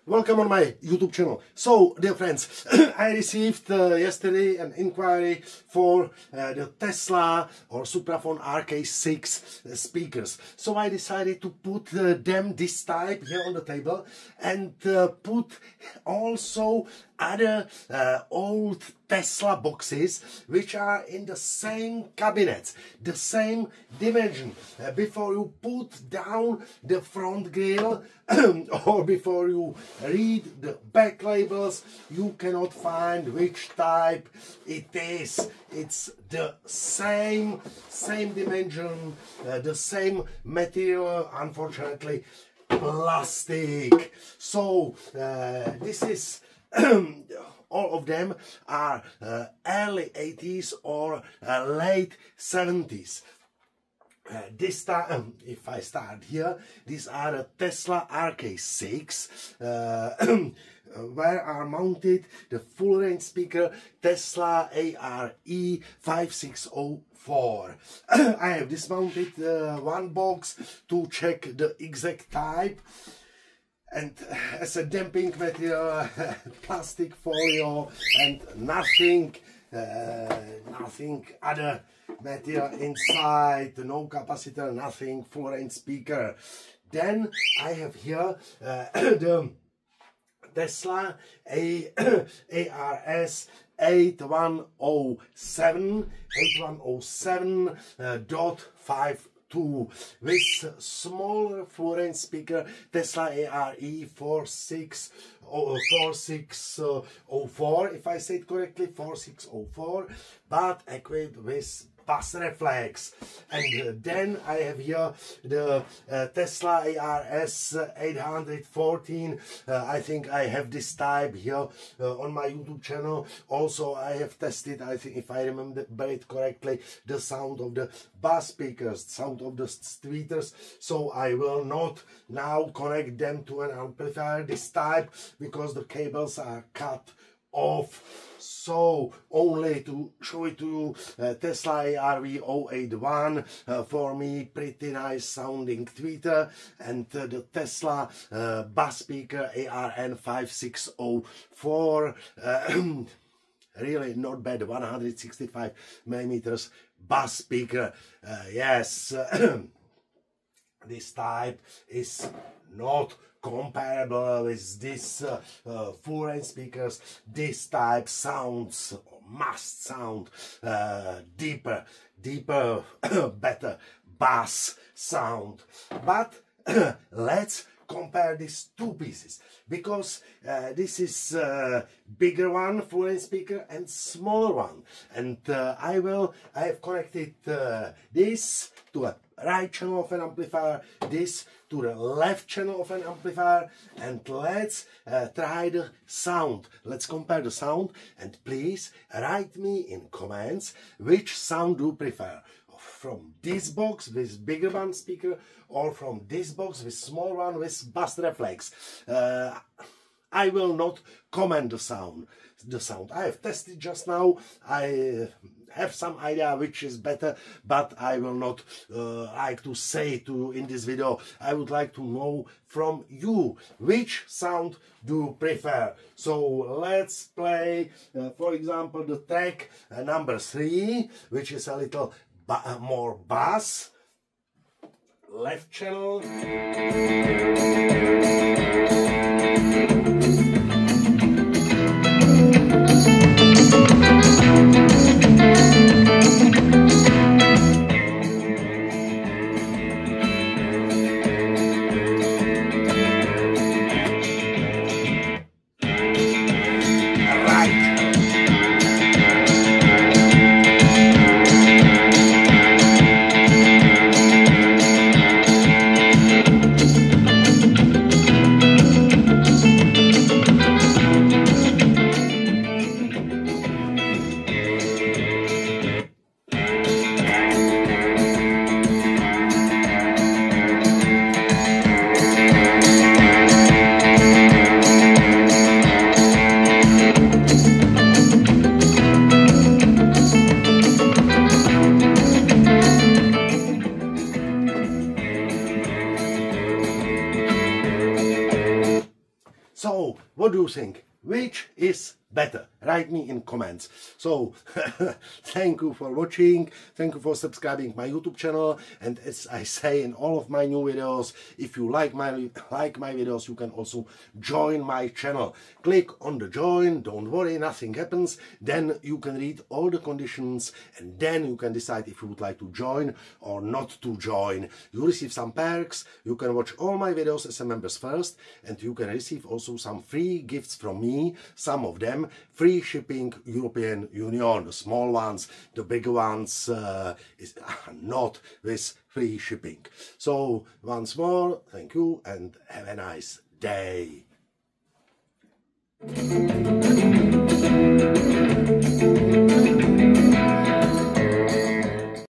Welcome on my YouTube channel. So, dear friends, I received yesterday an inquiry for the Tesla or Supraphone RK6 speakers. So I decided to put them this type here on the table and put also other old Tesla boxes which are in the same cabinets, the same dimension. Before you put down the front grill or before you read the back labels, you cannot find which type it is. It's the same dimension, the same material, unfortunately plastic. So this is all of them are early 80s or late 70s. This time, if I start here, these are the Tesla RK6 where are mounted the full range speaker Tesla ARS 5604. I have dismounted one box to check the exact type, and as a damping material, plastic folio and nothing other material inside, no capacitor, nothing, full range speaker. Then I have here the Tesla ARS 8107.52 with smaller full range speaker Tesla ARS 4604, if I say it correctly, 4604, but equipped with bus reflex. And then I have here the Tesla ARS 814. I think I have this type here on my YouTube channel. Also I have tested, I think if I remember it correctly, the sound of the bass speakers, sound of the tweeters. So I will not now connect them to an amplifier this type because the cables are cut off. So only to show it to you, Tesla ARV 081, for me pretty nice sounding tweeter, and the Tesla bass speaker ARN 5604, really not bad, 165 millimeters bass speaker. Yes, this type is not comparable with this full range speakers. This type sounds, must sound deeper, better bass sound. But let's compare these two pieces, because this is bigger one, full range speaker, and smaller one, and I have connected this to a right channel of an amplifier, this to the left channel of an amplifier, and let's try the sound. Let's compare the sound, and please write me in comments which sound do you prefer, from this box with bigger one speaker or from this box with small one with bass reflex. I will not comment the sound. I have tested just now. I have some idea which is better, but I will not like to say to you in this video. I would like to know from you which sound do you prefer. So let's play, for example, the track number 3, which is a little more bass. Left channel. So, what do you think? Which is better? Write me in comments. So, thank you for watching, thank you for subscribing my YouTube channel, and as I say in all of my new videos, if you like my videos, you can also join my channel. Click on the join, don't worry, nothing happens, then you can read all the conditions, and then you can decide if you would like to join or not to join. You receive some perks, you can watch all my videos as a members first, and you can receive also some free gifts from me, some of them free shipping European Union, the small ones, the bigger ones is not with free shipping. So once more, thank you and have a nice day.